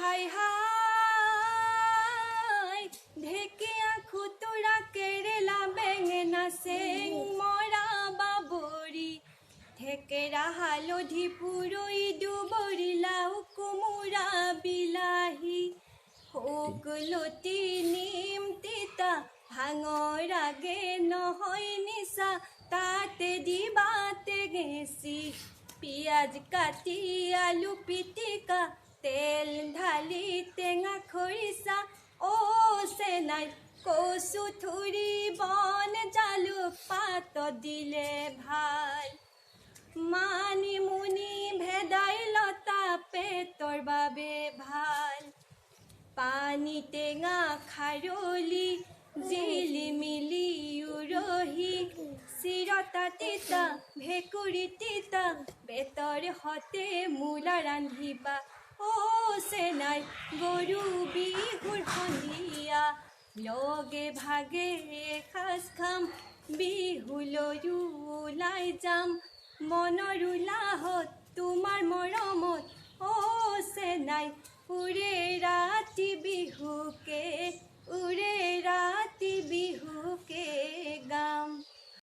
হাই হাই ঢেকীয়া খুতুৰা কেৰেলা বেঙেনা চেং মৰা বাবৰি থেকেৰা হালধি পুৰৈ দুবৰি লাও কোমোৰা বিলাহী শুকলতি নিম তিতা ভাঙৰ আগে নহয় নিচা তাতে দিবা টেঙেচি পিঁয়াজ কাটি আলু পিটিকা তেল ঢালি টেঙা খৰিচা চেনাই কচু থুৰি বন জালুক পাত দিলে ভাল মানিমুনি ভেদাইলতা পেটৰ বাবে ভাল পানী টেঙা খাৰলি জিলিমিলি উৰহি চিৰতা তিতা ভেকুৰী তিতা বেতৰ সতে মূলা ৰান্ধিবা চেনাই গৰু বিহুৰ সন্ধিয়া লগে ভাগে এসাঁজ খাম বিহুলৈ ওলাই যাম মনৰ উলাহত তোমাৰ মৰমত চেনাই পুৰে ৰাতি